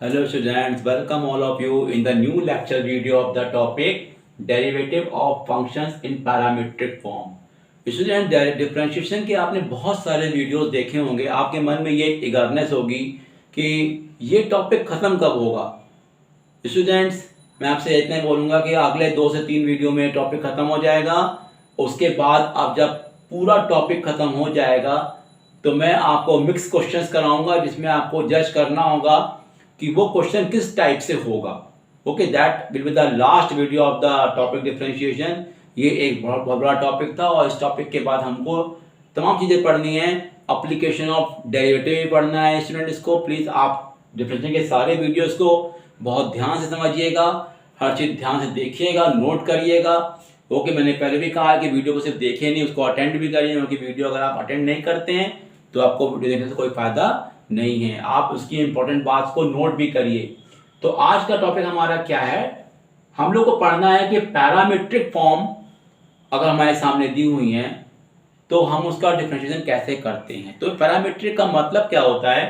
Hello students, welcome all of you in the new lecture video of the topic derivative of functions in parametric form. Student differentiation के आपने बहुत सारे videos देखे होंगे, आपके मन में ये इगरनेस होगी कि ये टॉपिक ख़त्म कब होगा। स्टूडेंट्स मैं आपसे इतना ही बोलूँगा कि अगले 2 से 3 वीडियो में टॉपिक ख़त्म हो जाएगा। उसके बाद अब जब पूरा टॉपिक ख़त्म हो जाएगा तो मैं आपको मिक्स क्वेश्चंस कराऊंगा जिसमें आपको जज करना होगा कि वो क्वेश्चन किस टाइप से होगा। Okay, that will be the last video of the topic differentiation. ये एक बहुत बड़ा टॉपिक था और इस टॉपिक के बाद हमको तमाम चीज़ें पढ़नी है। एप्लीकेशन ऑफ डेरिवेटिव भी पढ़ना है स्टूडेंट। इसको प्लीज़ आप डिफरेंशिएशन के सारे वीडियोस को बहुत ध्यान से समझिएगा, हर चीज़ ध्यान से देखिएगा, नोट करिएगा। ओके, मैंने पहले भी कहा है कि वीडियो को सिर्फ देखिए नहीं, उसको अटेंड भी करिए, क्योंकि वीडियो अगर आप अटेंड नहीं करते हैं तो आपको वीडियो देखने से कोई फ़ायदा नहीं है। आप उसकी इंपॉर्टेंट बात को नोट भी करिए। तो आज का टॉपिक हमारा क्या है, हम लोग को पढ़ना है कि पैरामीट्रिक फॉर्म अगर हमारे सामने दी हुई हैं तो हम उसका डिफरेंशिएशन कैसे करते हैं। तो पैरामीट्रिक का मतलब क्या होता है,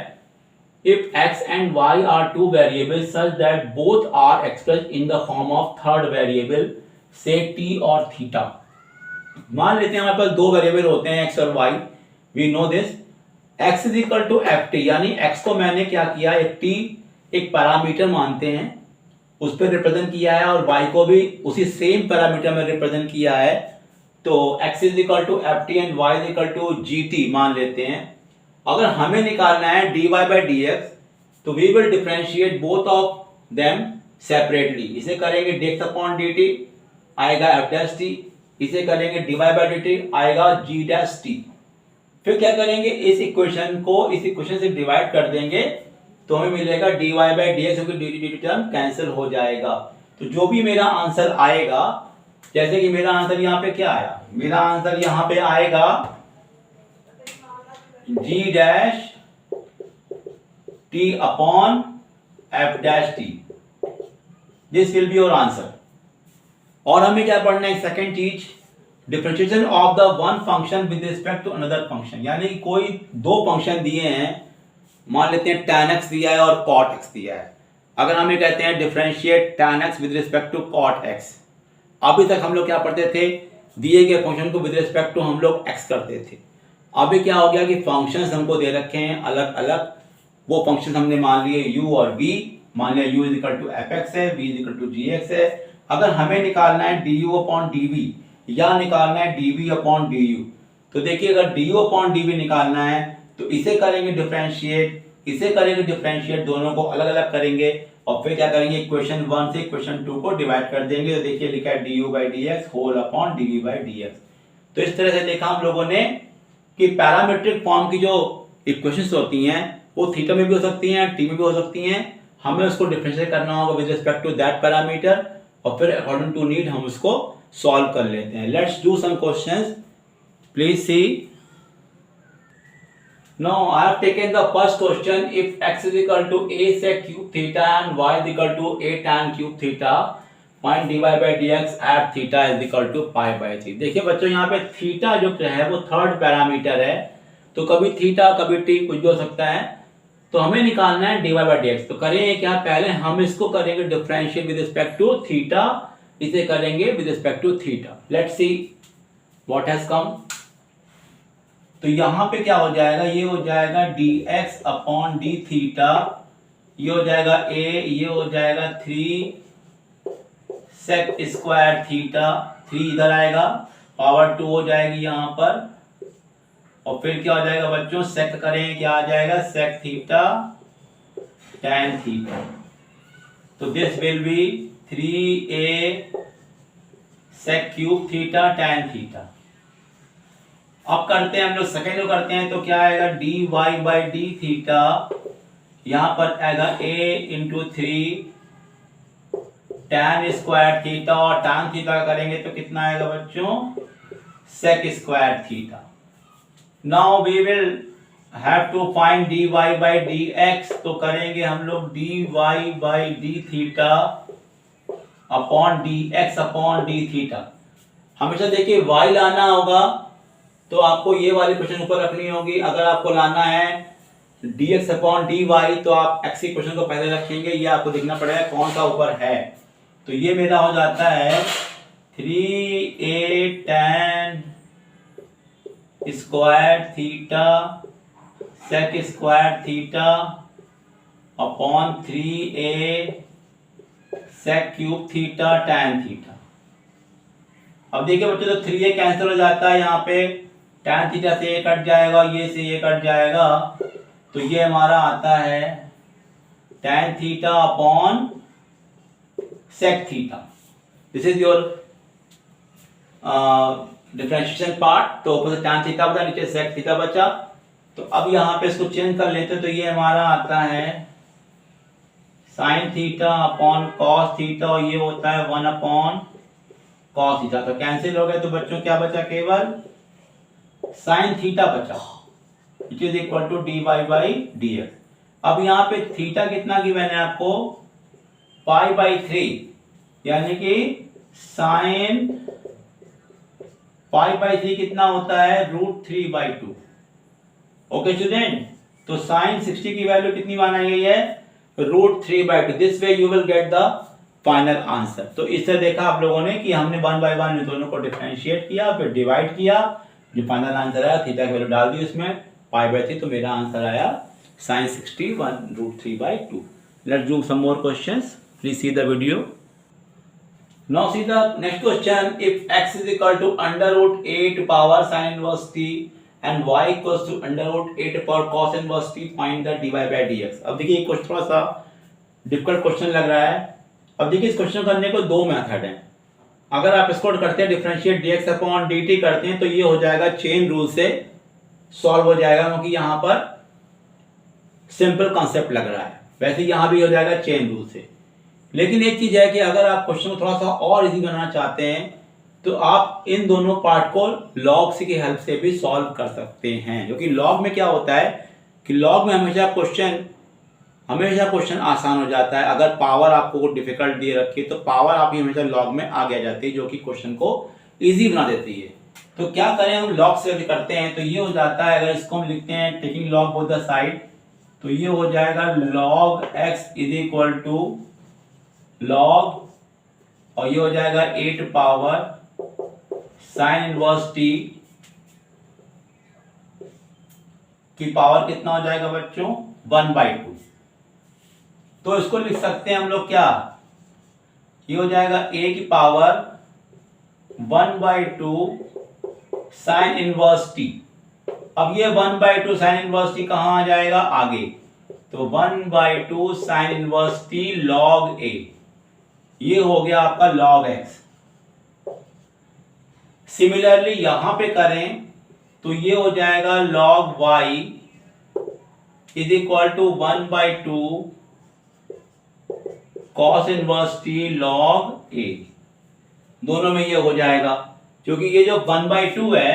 if x and y are two variables such that both are expressed in the form of third variable say t और थीटा। मान लेते हैं हमारे पास दो वेरिएबल होते हैं x और y, we know this. x is equal to f t, यानी x को मैंने क्या किया, एक t एक पैरामीटर मानते हैं, उस पर रिप्रेजेंट किया है, और y को भी उसी सेम पैरामीटर में रिप्रेजेंट किया है। तो x is equal to f t and y is equal to g t मान लेते हैं। अगर हमें निकालना है dy बाई डी एक्स तो we will differentiate both of them separately. इसे करेंगे dx अपॉन dt आएगा f डैश t, इसे करेंगे dy बाई dt आएगा g डैश t। फिर क्या करेंगे, इस इक्वेशन को इस इक्वेशन से डिवाइड कर देंगे तो हमें मिलेगा dy बाई डी एक्स, क्योंकि dt टर्म कैंसिल हो जाएगा। तो जो भी मेरा आंसर आएगा, जैसे कि मेरा आंसर यहाँ पे क्या आया, मेरा आंसर यहाँ पे आएगा g dash t upon f dash t। This will be your answer. और हमें क्या पढ़ना है, सेकंड चीज, differentiation of the one function with respect to another function. यानी कोई दो फंक्शन दिए हैं, मान लेते हैं tan x दिया है और cot x दिया है। अगर हमें कहते हैं differentiate tan x with respect to cot x, अभी तक हम लोग क्या पढ़ते थे, दिए गए फंक्शन को विद रिस्पेक्ट टू हम लोग x करते थे। अभी क्या हो गया कि फंक्शंस हमको दे रखे हैं अलग अलग, वो फंक्शन हमने मान लिए u और v, मान लिया u is equal to f x है, v is equal to g x है। अगर हमें निकालना है du अपॉन dv या निकालना है dv अपॉन du, तो देखिए अगर du अपॉन dv निकालना है तो इसे करेंगे डिफरेंशिएट, इसे करेंगे डिफरेंशिएट, दोनों को अलग अलग करेंगे और फिर क्या करेंगे, इक्वेशन 1 से इक्वेशन 2 को डिवाइड कर देंगे। तो देखिए लिखा है du by d x whole upon dv by d x. तो इस तरह से देखा हम लोगों ने कि पैरामीट्रिक फॉर्म की जो इक्वेशंस होती हैं वो थीटा में भी हो सकती हैं, टी में भी हो सकती हैं। हमें उसको डिफरेंशिएट करना होगा with respect to that parameter, और फिर अकॉर्डिंग टू नीड हम उसको सॉल्व कर लेते हैं। Let's do some questions, please see. Now I have taken the first question. If x is equal to a sec cube theta and y is equal to a tan cube theta, find dy by dx at theta is equal to pi by 3। देखिए बच्चों, यहाँ पे theta जो है वो third parameter है, तो कभी थीटा कभी टी कुछ भी हो सकता है। तो हमें निकालना है dy by dx। तो करेंगे क्या, पहले हम इसको करेंगे differentiate with respect to theta, इसे करेंगे with respect to theta. Let's see what has come. तो यहां पे क्या हो जाएगा, ये हो जाएगा dx अपॉन डी थीटा, ये हो जाएगा a, ये हो जाएगा 3 सेक स्क्वायर थीटा, 3 इधर आएगा, पावर 2 हो जाएगी यहां पर, और फिर क्या हो जाएगा बच्चों, सेक करेंगे क्या आ जाएगा, सेक थीटा tan थीटा। तो this will be 3a sec cube theta tan theta. अब करते हैं हम लोग सेकेंड को करते हैं, तो क्या आएगा dy बाई डी थीटा, यहां पर आएगा a into 3 tan square theta, और tan थीटा करेंगे तो कितना आएगा बच्चों, sec square theta. Now we will have to find dy by d x, तो करेंगे हम लोग dy by d theta upon d x upon d theta. हमेशा देखिए y लाना होगा तो आपको ये वाली क्वेश्चन ऊपर रखनी होगी। अगर आपको लाना है dx अपॉन dy, तो आप x इक्वेशन को पहले रखेंगे, ये आपको देखना पड़ेगा कौन सा ऊपर है। तो ये मेरा हो जाता है 3a tan square theta sec square theta upon 3a sec cube theta tan theta. अब देखिए बच्चों, तो 3a कैंसिल हो जाता है, यहाँ पे tan थीटा से ये कट जाएगा, ये से ये कट जाएगा, तो ये हमारा आता है tan theta upon sec theta. This is your differentiation part. तो ऊपर से tan थीटा बचा, नीचे सेक थीटा बचा। तो अब यहाँ पे इसको चेंज कर लेते हैं, तो ये हमारा आता है sine theta upon cos theta, और ये होता है 1 अपॉन कॉस थीटा। तो कैंसिल हो गए, तो बच्चों क्या बचा, केवल साइन थीटा बचा, which is equal to dy by dx। अब यहाँ पे थीटा कितना गिवन है आपको, पाई बाई 3, यानी कि साइन पाई बाई 3 कितना होता है, √3/2। ओके स्टूडेंट, तो साइन 60 की वैल्यू कितनी बनाई गई है, √3/2। This way you will get the final answer. तो इससे देखा आप लोगों ने कि हमने 1 बाय 1 इन दोनों को डिफरेंशिएट किया, फिर डिवाइड किया, जो फाइनल आंसर आया थीटा की वैल्यू डाल दी उसमें पाई बाई 3, तो मेरा आंसर आया sin 60 √3/2। Let's do some more questions. Please see the video. Now see the next question. If x is equal to √8 power sin inverse t and y equals to √8 power cos inverse t, find the dy by dx। अब देखिए ये question थोड़ा सा difficult question लग रहा है। अब देखिए इस क्वेश्चन करने को दो मेथड हैं। अगर आप इसको करते हैं डिफरेंशिएट dx अपॉन dt करते हैं, तो ये हो जाएगा चेन रूल से सॉल्व हो जाएगा, क्योंकि यहाँ पर सिंपल कॉन्सेप्ट लग रहा है। वैसे यहाँ भी हो जाएगा चेन रूल से। लेकिन एक चीज है कि अगर आप क्वेश्चन को थोड़ा सा और इजी बनाना चाहते हैं, तो आप इन दोनों पार्ट को लॉग की हेल्प से भी सॉल्व कर सकते हैं। क्योंकि लॉग में क्या होता है कि लॉग में हमेशा क्वेश्चन आसान हो जाता है। अगर पावर आपको कुछ डिफिकल्ट दिए रखी है, तो पावर आपकी हमेशा लॉग में आगे आ जाती है, जो कि क्वेश्चन को ईजी बना देती है। तो क्या करें, हम लॉग से करते हैं। तो ये हो जाता है, अगर इसको हम लिखते हैं taking log both the side, तो ये हो जाएगा log x is equal to log, और ये हो जाएगा 8 पावर साइन इनवर्स t की पावर कितना हो जाएगा बच्चों, 1/2। तो इसको लिख सकते हैं हम लोग क्या, ये हो जाएगा a की पावर 1/2 साइन इनवर्स t। अब ये 1/2 साइन इनवर्स t कहां आ जाएगा, आगे, तो 1/2 sign inverse t log a, ये हो गया आपका log x। सिमिलरली यहां पे करें तो ये हो जाएगा log y is equal to 1/2 cos inverse t log a। दोनों में ये हो जाएगा, क्योंकि ये जो 1/2 है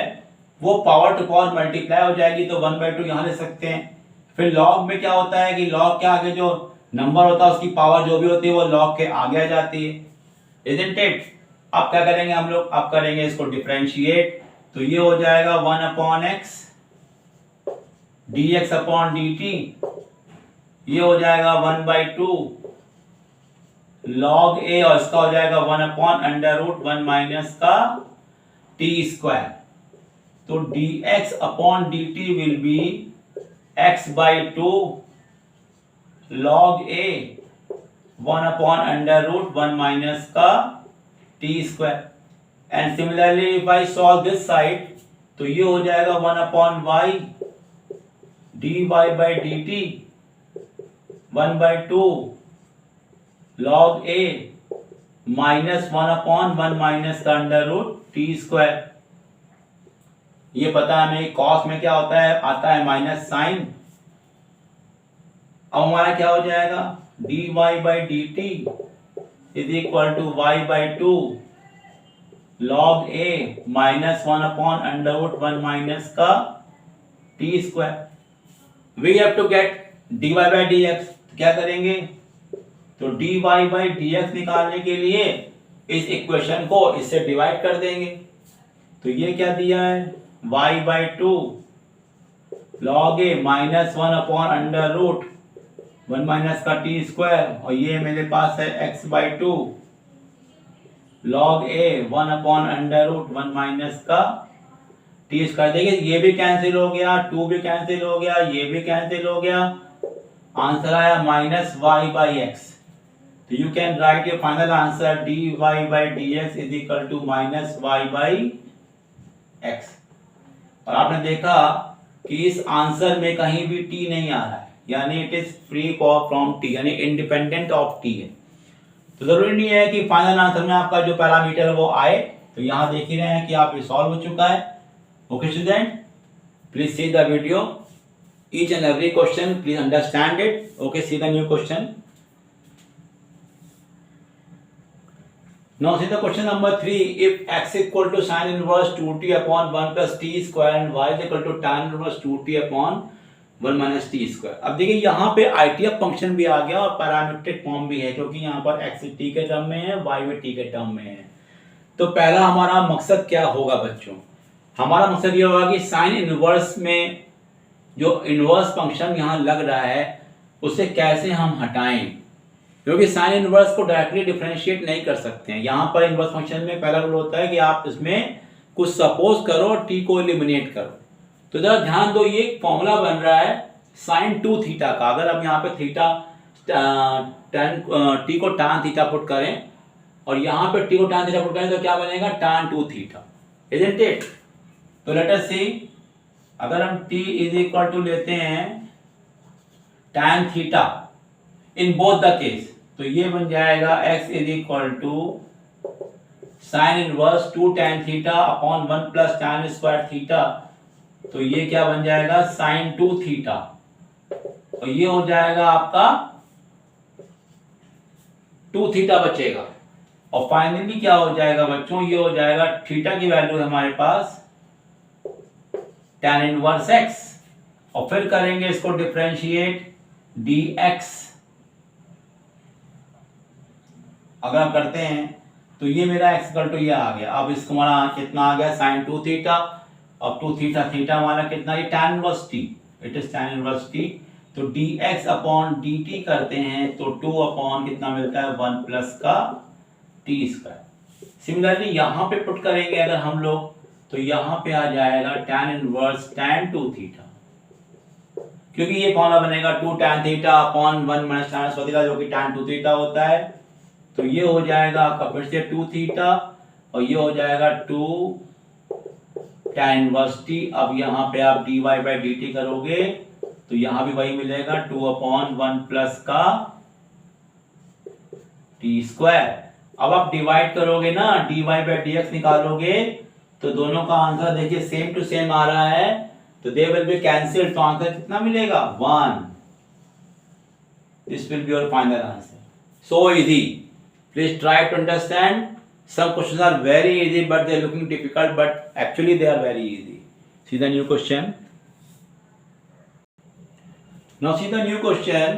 वो पावर टू पावर मल्टीप्लाई हो जाएगी, तो 1/2 यहां ले सकते हैं। फिर लॉग में क्या होता है कि लॉग के आगे जो नंबर होता है उसकी पावर जो भी होती है वो लॉग के आगे आ जाती है, इजंट इट। अब क्या करेंगे हम लोग, अब करेंगे इसको डिफरेंशिएट। तो ये हो जाएगा 1 upon x dx upon dt, ये हो जाएगा 1/2 log a, और इसका हो जाएगा 1 अपॉन √1 माइनस का t स्क्वायर। तो dx upon dt will be x/2 log a 1 upon √1 minus का t square। And similarly if I solve this side, तो ये हो जाएगा 1 upon y dy by dt 1/2 log a minus 1 upon 1 minus का √t square. ये पता है हमें कॉस में क्या होता है, आता है माइनस साइन। अब हमारा क्या हो जाएगा, dy by dt is equal to y/2 log a minus 1 upon √1 minus का t square. We have to get dy by dx। तो क्या करेंगे, तो dy by dx निकालने के लिए इस इक्वेशन को इससे डिवाइड कर देंगे। तो ये क्या दिया है, y/2 log a minus 1 upon under root 1 minus का टी स्क्वायर, और ये मेरे पास है x/2 log a 1 upon under root 1 minus का टी स्क्वायर। देखिए ये भी कैंसिल हो गया, 2 भी कैंसिल हो गया, ये भी कैंसिल हो गया, आंसर आया माइनस y/x। तो you can write your final answer dy/dx is equal to minus y/x। और आपने देखा कि इस आंसर में कहीं भी t नहीं आ रहा है, यानी it is free from t, यानी इंडिपेंडेंट ऑफ t है। तो जरूरी नहीं है कि फाइनल आंसर में आपका जो पैरामीटर है वो आए। तो यहाँ देख ही रहे हैं कि आप ये सॉल्व हो चुका है। Okay student, please see the video, each and every question please understand it. Okay, see the new question. Now see the question number 3. If x equal to sin inverse 2t upon 1 plus t square and y is equal to tan inverse 2t upon 1 minus t square. अब देखिए यहाँ पे ITF function भी आ गया और parametric form भी है, क्योंकि यहाँ पर x t के टर्म में है, y भी t के टर्म में है। तो पहला हमारा मकसद क्या होगा बच्चों? हमारा मकसद ये होगा कि साइन इनवर्स में जो इनवर्स फंक्शन यहाँ लग रहा है उसे कैसे हम हटाएं, क्योंकि साइन इनवर्स को डायरेक्टली डिफरेंशिएट नहीं कर सकते हैं। यहाँ पर इनवर्स फंक्शन में पहला रूल होता है कि आप इसमें कुछ सपोज करो, टी को एलिमिनेट करो। तो जरा ध्यान दो, ये एक फॉर्मूला बन रहा है साइन 2 थीटा का। अगर हम यहाँ पे थीटा टी को tan थीटा पुट करें और यहाँ पे टी को tan थीटा पुट करें तो क्या बनेगा? tan 2 theta, isn't it? तो लेट अस सी, अगर हम t इज इक्वल टू लेते हैं tan theta in both the case, तो ये बन जाएगा x is equal to sine inverse 2 tan theta upon 1 plus tan square theta. तो ये क्या बन जाएगा? साइन 2 थीटा, और ये हो जाएगा आपका 2 थीटा बचेगा। और फाइनली क्या हो जाएगा बच्चों? ये हो जाएगा थीटा की वैल्यू है हमारे पास tan इनवर्स x, और फिर करेंगे इसको डिफरेंशिएट dx। अगर हम करते हैं तो ये मेरा x इक्वल टू ये आ गया। अब इसको हमारा कितना आ गया? Sine 2 theta. अब 2 थीटा थीटा हमारा कितना? ये tan inverse t, it is tan inverse t। तो dx अपॉन dt करते हैं तो 2 अपॉन कितना मिलता है? 1 प्लस का t स्क्वायर। सिमिलरली यहाँ पे पुट करेंगे अगर हम लोग, तो यहाँ पे आ जाएगा tan इनवर्स tan 2 थीटा, क्योंकि ये फॉर्मूला बनेगा 2 tan theta upon 1 minus tan square theta, जो कि tan 2 थीटा होता है। तो ये हो जाएगा आपका फिर से 2 थीटा, और ये हो जाएगा 2 tan इनवर्स t। अब यहाँ पे आप dy/dt करोगे तो यहाँ भी वही मिलेगा 2 अपॉन 1 प्लस का t स्क्वायर। अब आप डिवाइड करोगे ना, dy/dx निकालोगे तो दोनों का आंसर देखिए सेम टू सेम आ रहा है, तो दे विल बी कैंसिल्ड। तो आंसर कितना मिलेगा? 1। This will be your final answer. So easy, please try to understand. Some questions are very easy but they are looking difficult, but actually they are very easy. See the new question. Now see the new question.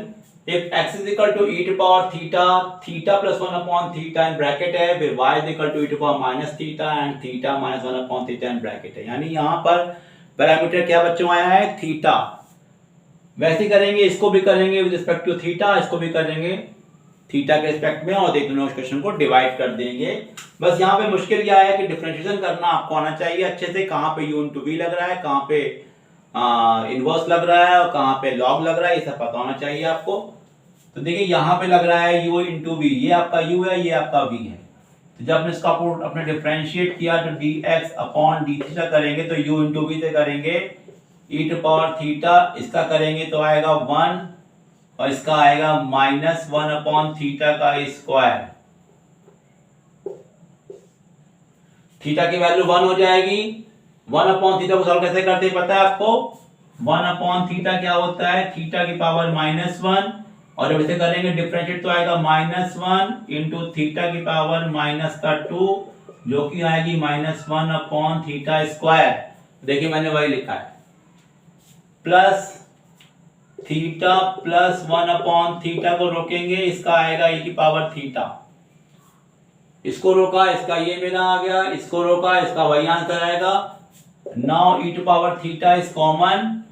If x is equal to e to power theta, theta plus 1 upon theta in bracket है, फिर y is equal to e to power minus theta and theta minus 1 upon theta in bracket है। यानी यहाँ पर parameter क्या बच्चों आया है? थीटा। वैसे करेंगे, इसको भी करेंगे विद रिस्पेक्ट टू थीटा, इसको भी करेंगे थीटा के रिस्पेक्ट में, और दोनों क्वेश्चन को डिवाइड कर देंगे। बस यहाँ पे मुश्किल क्या है कि डिफरेंशिएशन करना आपको आना चाहिए अच्छे से, कहाँ पे u into v लग रहा है, कहाँ पे इनवर्स लग रहा है और कहाँ पे लॉग लग रहा है, ये सब पता होना चाहिए आपको। तो देखिए यहाँ पे लग रहा है u into v, ये आपका u है, ये आपका v है। तो जब हमने इसका अपने डिफरेंशिएट किया तो dx अपॉन d थीटा करेंगे तो u into v से करेंगे e टू पावर थीटा, इसका करेंगे तो आएगा 1, और इसका आएगा माइनस 1 अपॉन थीटा का स्क्वायर। थीटा की वैल्यू 1 हो जाएगी। 1 अपॉन थीटा को सॉल्व कैसे करते हैं पता है आपको? 1 अपॉन थीटा क्या होता है? थीटा की पावर -1, और जब इसे करेंगे डिफरेंशिएट तो आएगा -1 इंटू थीटा की पावर -2, जो कि आएगी -1 अपॉन थीटा स्क्वायर। देखिए मैंने वही लिखा है, plus theta plus 1 upon theta को रोकेंगे, इसका आएगा e की पावर थीटा। इसको रोका, इसका ये मेरा आ गया, इसको रोका, इसका वही आंसर आएगा। Now e to power theta is common,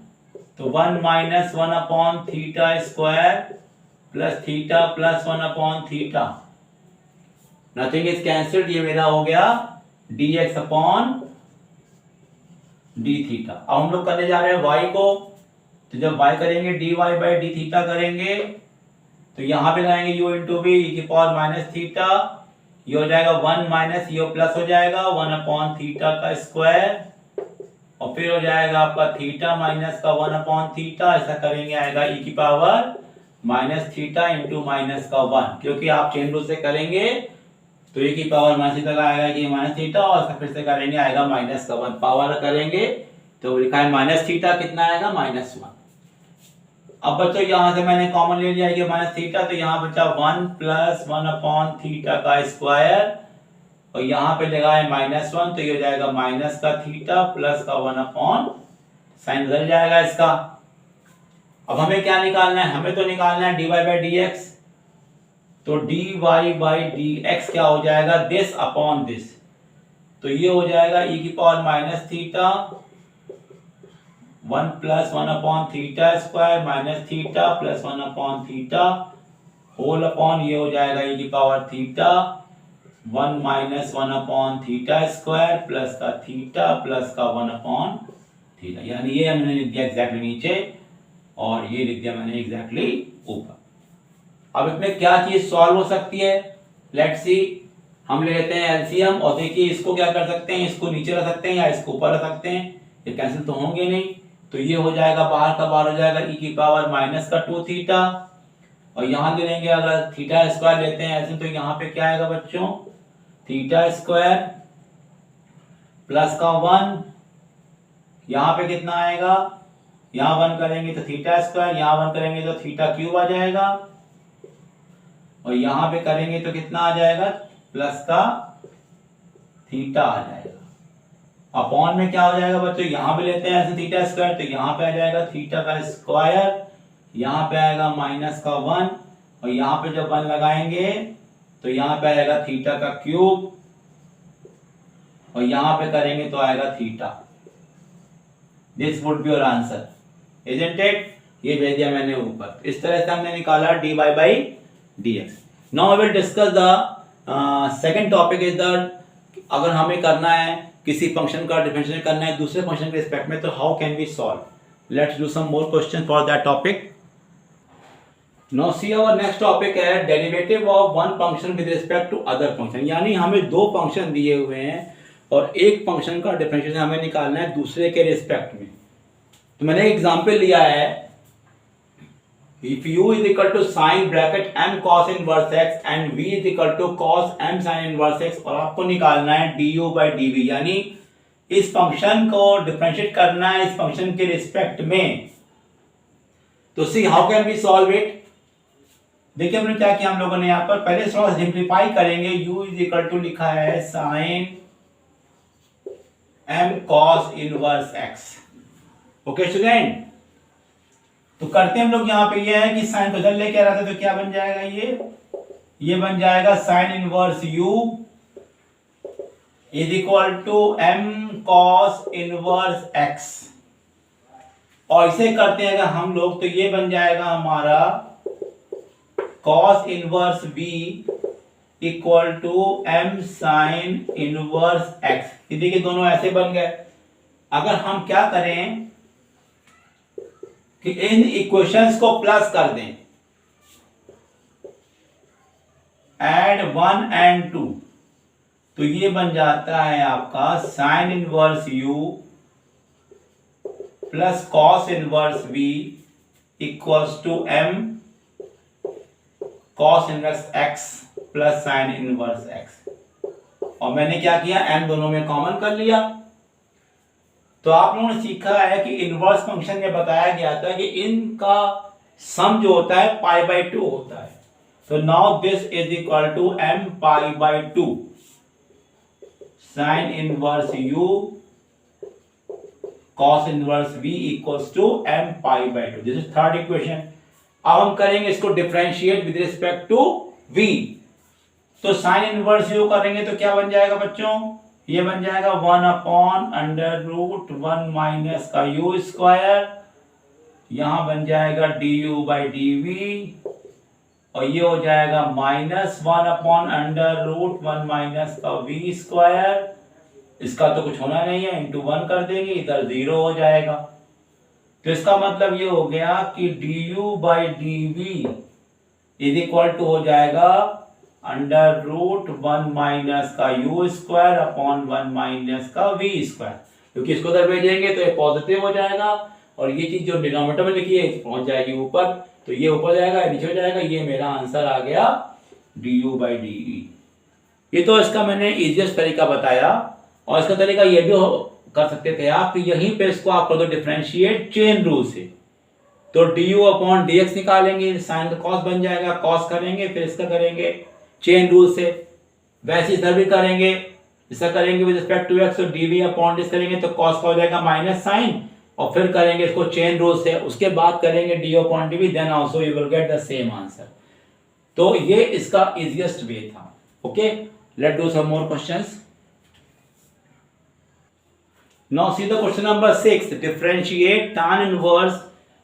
तो 1 minus 1 upon theta square plus theta plus 1 upon theta, nothing is cancelled, ये मेरा हो गया dx अपॉन डी थीटा। अब हम लोग करने जा रहे हैं y को, तो जब y करेंगे dy बाई डी थीटा करेंगे तो यहां पे लगाएंगे u इंटू वी की पावर माइनस थीटा, ये हो जाएगा 1 माइनस ये प्लस हो जाएगा 1 अपॉन थीटा का स्क्वायर, और फिर हो जाएगा आपका थीटा माइनस का 1 अपॉन थीटा, ऐसा करेंगे आएगा e की power minus theta into minus का 1, क्योंकि आप चेन रूल से करेंगे तो e की पावर माइनस थीटा का आएगा कि माइनस थीटा, और फिर से करेंगे आएगा माइनस का 1, पावर करेंगे तो लिखा है माइनस थीटा, कितना आएगा -1। अब बच्चों यहां से मैंने कॉमन ले लिया कि माइनस थीटा, तो यहां बचा 1 प्लस 1 अपॉन थीटा का स्क्वायर, और यहां पे लगा है -1, तो ये हो जाएगा माइनस का थीटा प्लस का 1 अपॉन, साइन बदल जाएगा इसका। अब हमें क्या निकालना है, हमें तो निकालना है dy बाई dx, तो dy बाई dx क्या हो जाएगा, दिस अपॉन दिस, तो ये हो जाएगा e की power minus theta 1 plus 1 upon theta square minus theta plus 1 upon theta whole upon, ये हो जाएगा e की power theta 1 minus 1 upon theta square plus का थीटा प्लस का 1 अपॉन थीटा, यानी ये हमने लिख दिया एग्जैक्टली नीचे और ये लिख दिया मैंने एग्जैक्टली ऊपर। अब इसमें क्या चीज सॉल्व हो सकती है, लेट्स सी, हम ले लेते हैं एलसीएम, और देखिए इसको क्या कर सकते हैं, इसको नीचे रख सकते हैं या इसको ऊपर रख सकते हैं, ये कैंसिल तो होंगे नहीं, तो ये हो जाएगा बाहर का बाहर हो जाएगा e की पावर माइनस का 2 थीटा, और यहां ले लेंगे अगर थीटा स्क्वायर लेते हैं ऐसे, तो यहाँ पे क्या आएगा बच्चों, थीटा स्क्वायर प्लस का 1, यहाँ पे कितना आएगा, यहाँ 1 करेंगे तो थीटा स्क्वायर, यहाँ 1 करेंगे तो थीटा क्यूब आ जाएगा, और यहाँ पे करेंगे तो कितना आ जाएगा, प्लस का थीटा आ जाएगा। अपॉन में क्या हो जाएगा बच्चों, यहाँ पे लेते हैं ऐसे थीटा स्क्वायर, तो यहाँ पे आ जाएगा थीटा का स्क्वायर, यहाँ पे आएगा माइनस का 1, और यहाँ पे जब 1 लगाएंगे तो यहाँ पे आएगा थीटा का क्यूब, और यहाँ पे करेंगे तो आएगा theta. This would be your answer, isn't it, ये भेज दिया मैंने ऊपर। इस तरह से हमने निकाला dy by dx। Now I will discuss the second topic is the, अगर हमें करना है किसी फंक्शन का डिफरेंशिएशन करना है दूसरे फंक्शन के रिस्पेक्ट में, तो how can we solve, let's do some more question for that topic. Now see our next topic है derivative of one function with respect to other function, यानी हमें दो फंक्शन दिए हुए हैं और एक फंक्शन का डिफरेंशिएशन हमें निकालना है दूसरे के रिस्पेक्ट में। तो मैंने एक एग्जांपल लिया है, if u is equal to sin bracket m cos inverse x and v is equal to cos m sin inverse x, और आपको निकालना है du by dv, यानी इस फंक्शन को डिफरेंशिएट करना है इस फंक्शन के रिस्पेक्ट में। तो see how can we solve it, देखिए हमने क्या किया, हम लोगों ने यहाँ पर पहले थोड़ा सिंप्लीफाई करेंगे, u इज इक्वल टू लिखा है sin m cos inverse x, okay student. तो करते हैं हम लोग यहाँ पे ये है कि साइन बदल लेके आ रहा था, तो क्या बन जाएगा, ये बन जाएगा sine inverse u is equal to m cos inverse x, और इसे करते हैं अगर हम लोग तो ये बन जाएगा हमारा cos inverse v equal to m sin inverse x। ये देखिए दोनों ऐसे बन गए। अगर हम क्या करें कि इन इक्वेशंस को प्लस कर दें, ऐड 1 and 2, तो ये बन जाता है आपका sine inverse u plus cos inverse v equals to m cos inverse x plus sine inverse x। और मैंने क्या किया, m दोनों में कॉमन कर लिया। तो आप लोगों ने सीखा है कि इनवर्स फंक्शन में बताया गया था कि इनका सम जो होता है पाई बाई 2 होता है। तो now this is equal to m pi by 2 sine inverse u cos inverse v equals to m pi by 2। This is third equation. अब हम करेंगे इसको differentiate with respect to v। तो साइन इनवर्स u करेंगे तो क्या बन जाएगा बच्चों, ये बन जाएगा 1 अपॉन अंडर रूट 1 माइनस का u स्क्वायर यहाँ बन जाएगा d u by d v, और ये हो जाएगा -1/√1 माइनस का वी स्क्वायर। इसका तो कुछ होना नहीं है, इंटू 1 कर देंगे, इधर 0 हो जाएगा। तो इसका मतलब ये हो गया कि d u by d v is equal to हो जाएगा √1 माइनस का यू स्क्वायर अपॉन 1 माइनस का वी स्क्वायर, क्योंकि इसको उधर भेजेंगे तो ये पॉजिटिव हो जाएगा, और ये चीज जो डिनोमिनेटर में लिखी है पहुंच जाएगी ऊपर, तो ये ऊपर जाएगा, नीचे हो जाएगा। ये मेरा आंसर आ गया d u by d v. ये तो इसका मैंने इजीएस्ट तरीका बताया, और इसका तरीका ये भी कर सकते थे आप कि यहीं पे इसको आप कर दो डिफरेंशिएट चेन रूल से। तो d you upon d x निकालेंगे, साइन का कॉस बन जाएगा, कॉस करेंगे, फिर इसका करेंगे चेन रूल से। वैसे इधर भी करेंगे, इसका करेंगे विद रिस्पेक्ट टू एक्स, तो डी वी अपॉन डिस करेंगे तो कॉस का हो जाएगा माइनस साइन, और फिर करेंगे इसको चेन रूल से, उसके बाद करेंगे d upon d v, then also you will get the same answer. तो ये इसका इजीएस्ट वे था। Okay, let do some more questions. Now see the question number 6. Differentiate tan inverse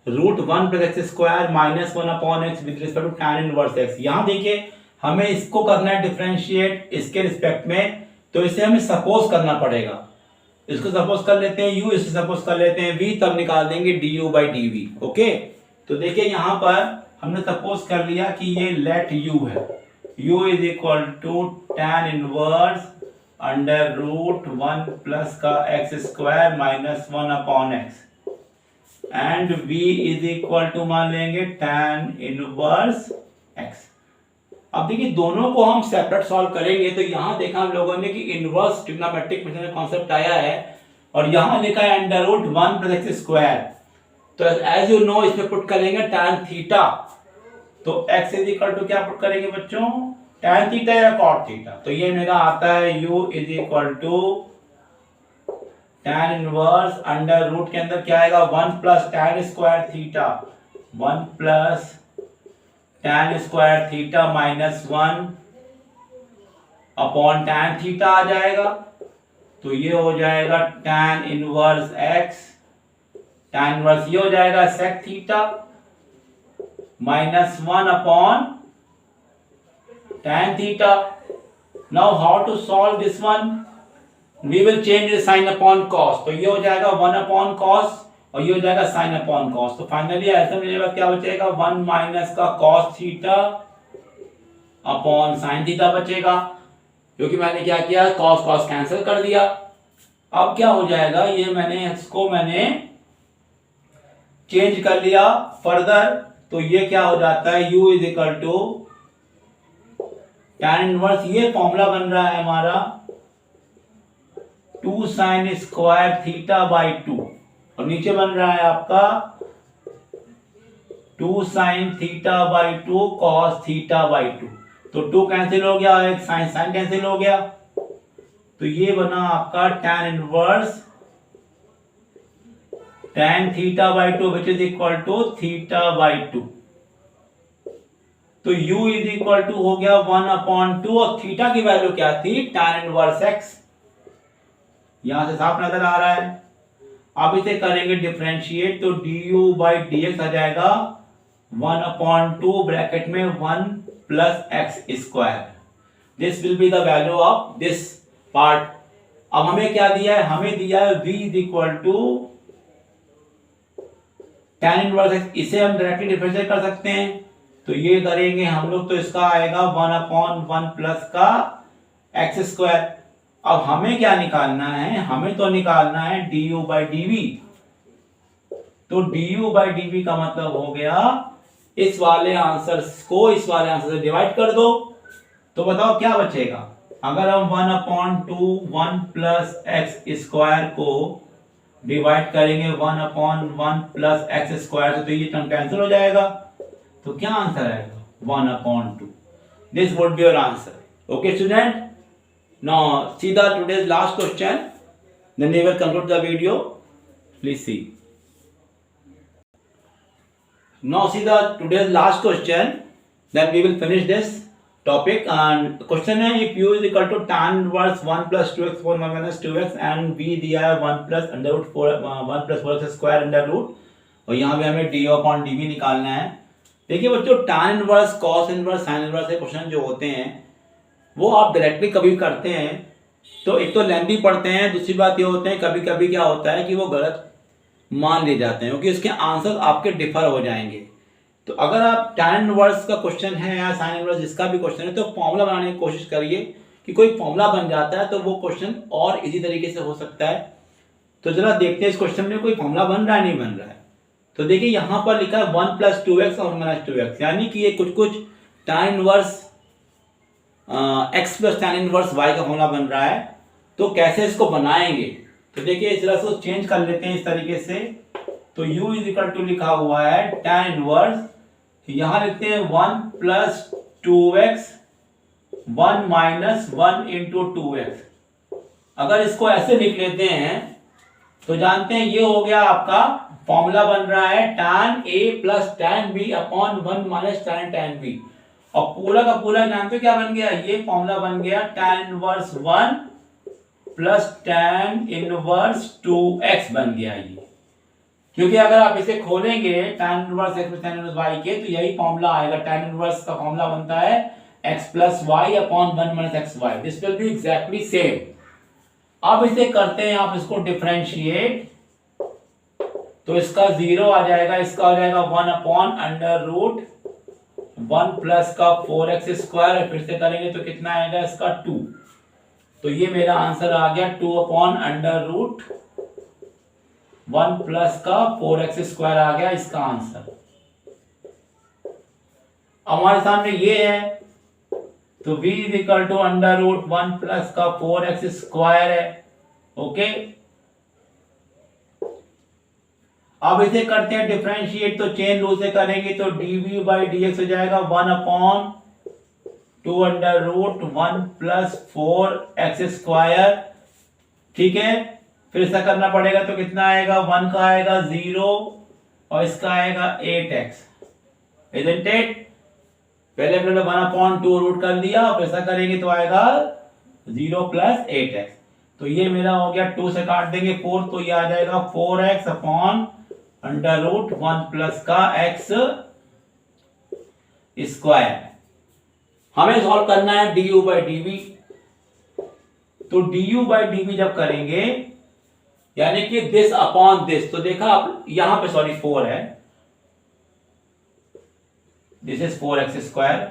√1 plus x square minus 1 upon x with respect to tan inverse x. यहाँ देखिए हमें इसको करना है डिफरेंशिएट इसके रिस्पेक्ट में, तो इसे हमें सपोज करना पड़ेगा। इसको सपोज कर लेते हैं u, इसे सपोज कर लेते हैं v, तब निकाल देंगे d u by d v. Okay, तो देखिए यहाँ पर हमने सपोज कर लिया कि ये लेट u है, u is equal to tan inverse √1 plus का x square minus 1 upon x, and v is equal to मान लेंगे tan इनवर्स x। अब देखिए दोनों को हम सेपरेट सॉल्व करेंगे, तो यहां देखा हम लोगों ने कि इनवर्स ट्रिग्नोमेट्रिक मेथड में कॉन्सेप्ट आया है, और यहां लिखा है √1 प्लस एक्स स्क्वायर। तो एज यू नो इसमें पुट करेंगे tan थीटा, तो x इज इक्वल टू क्या पुट करेंगे बच्चों, tan थीटा या cot थीटा। तो ये मेरा आता है u is equal to tan इनवर्स अंडर रूट के अंदर क्या आएगा 1 plus tan square theta, 1 plus tan square theta minus 1 upon tan theta आ जाएगा। तो ये हो जाएगा tan inverse x, tan inverse ये हो जाएगा sec theta minus 1 upon tan theta. Now how to solve this one? We will change the sign upon cos. तो ये हो जाएगा 1 upon cos, और ये हो जाएगा sin upon cos। तो फाइनली ऐसा मिलेगा क्या बचेगा 1 माइनस का cos theta upon sin theta बचेगा, क्योंकि मैंने क्या किया cos cos कैंसिल कर दिया। अब क्या हो जाएगा, ये मैंने इसको चेंज कर लिया फर्दर, तो ये क्या हो जाता है u is equal to tan inverse, ये फॉर्मूला बन रहा है हमारा 2 sin स्क्वायर थीटा बाई 2, और नीचे बन रहा है आपका 2 sin theta by 2 cos theta by 2। तो 2 कैंसिल हो गया, एक साइन साइन कैंसिल हो गया, तो ये बना आपका tan inverse tan theta by 2 which is equal to theta by 2। तो u इज इक्वल टू हो गया 1 अपॉन 2, और थीटा की वैल्यू क्या थी tan इनवर्स x, यहां से साफ नजर आ रहा है। अब इसे करेंगे डिफरेंशिएट, तो du बाई dx आ जाएगा 1 अपॉन 2 ब्रैकेट में 1 plus x square. This will be the value of this part. अब हमें क्या दिया है, हमें दिया है v is equal to tan inverse x, इसे हम डायरेक्टली डिफरेंशिएट कर सकते हैं, तो ये करेंगे हम लोग, तो इसका आएगा 1 अपॉन 1 प्लस का एक्स स्क्वायर। अब हमें क्या निकालना है, हमें तो निकालना है d u by d v. तो d u by d v का मतलब हो गया इस वाले आंसर को इस वाले आंसर से डिवाइड कर दो, तो बताओ क्या बचेगा। अगर हम 1 अपॉन 2 1 प्लस एक्स स्क्वायर को डिवाइड करेंगे 1 अपॉन 1 प्लस एक्स स्क्वायर से, तो ये टर्म कैंसिल हो जाएगा, तो क्या आंसर आएगा 1 upon 2। This would be your answer. Okay, student. Now see the today's last question. Then we will conclude the video. Please see. Now see the today's last question. Then we will finish this topic. And question है, if u is equal to tan inverse 1 plus 2x 4 minus 2x and v दिया है 1 plus under root 4 1 plus 4x square under root और यहाँ पे हमें D upon D भी निकालना है। देखिए बच्चों, tan inverse, cos inverse, sin inverse के क्वेश्चन जो होते हैं वो आप डायरेक्टली कभी करते हैं तो एक तो लेंथी पढ़ते हैं, दूसरी बात ये होते हैं कभी कभी क्या होता है कि वो गलत मान लिए जाते हैं क्योंकि उसके आंसर आपके डिफर हो जाएंगे। तो अगर आप tan इनवर्स का क्वेश्चन है या sin इनवर्स जिसका भी क्वेश्चन है तो फॉर्मूला बनाने की कोशिश करिए कि कोई फॉर्मूला बन जाता है तो वो क्वेश्चन और इजी तरीके से हो सकता है। तो जरा देखते हैं इस क्वेश्चन में कोई फॉर्मूला बन रहा है नहीं बन रहा है। तो देखिए यहाँ पर लिखा है 1 + 2x और -2x, यानी कि ये कुछ tan inverse x + tan inverse y का फॉर्मूला बन रहा है। तो कैसे इसको बनाएंगे, तो देखिए इस तरह से चेंज कर लेते हैं इस तरीके से। तो u = लिखा हुआ है tan इनवर्स, यहाँ लिखते हैं 1 + 2x 1 - 1 × 2x। अगर इसको ऐसे लिख लेते हैं तो जानते हैं ये हो गया आपका फॉर्मूला बन रहा है tan a + tan b upon 1 - tan b, और पूरा का पूरा जानते हो क्या बन गया, ये फॉर्मूला बन गया tan inverse 1 + tan inverse 2x बन गया ये। क्योंकि अगर आप इसे खोलेंगे tan inverse x + tan inverse y के तो यही फॉर्मूला आएगा। tan इनवर्स का फॉर्मूला बनता है x + y upon 1 - xy, this will B exactly same. अब इसे करते हैं आप इसको डिफरेंशिएट, तो इसका 0 आ जाएगा, इसका हो जाएगा 1/√1 + का 4x², और फिर से करेंगे तो कितना आएगा इसका 2। तो ये मेरा आंसर आ गया 2/√1 + का 4x² आ गया इसका आंसर। हमारे सामने ये है तो v =√1 + का 4x² है। ओके, अब इसे करते हैं डिफरेंशिएट, तो चेन रूल से करेंगे तो dv/dx हो जाएगा 1/√1 + 4x²। ठीक है, फिर ऐसा करना पड़ेगा तो कितना आएगा, 1 का आएगा 0 और इसका आएगा 8x, इजंट इट। पहले हमने 1/2 रूट कर लिया, और ऐसा करेंगे तो आएगा 0 + 8x। तो ये मेरा हो गया, 2 से काट देंगे 4, तो ये आ जाएगा 4x अपॉन √1 + का x²। हमें सॉल्व करना है du/dv। तो du/dv जब करेंगे यानी कि दिस अपॉन दिस, तो देखा आप यहां पे सॉरी 4 है, दिस इज 4x²।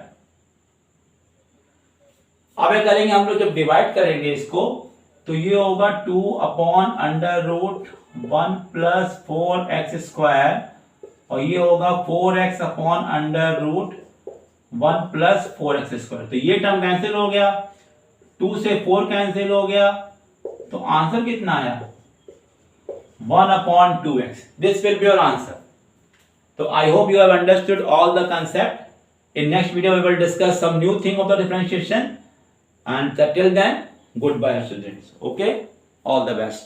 अब करेंगे हम लोग जब डिवाइड करेंगे इसको तो ये होगा 2/√1 + 4x², और ये होगा 4x अपॉन √1 + 4x²। तो ये टर्म कैंसिल हो गया, 2 से 4 कैंसिल हो गया, तो आंसर कितना आया 1/2x। This will be your answer. So I hope you have understood all the concept. In next video we will discuss some new thing of the differentiation, and till then goodbye students. Okay, all the best.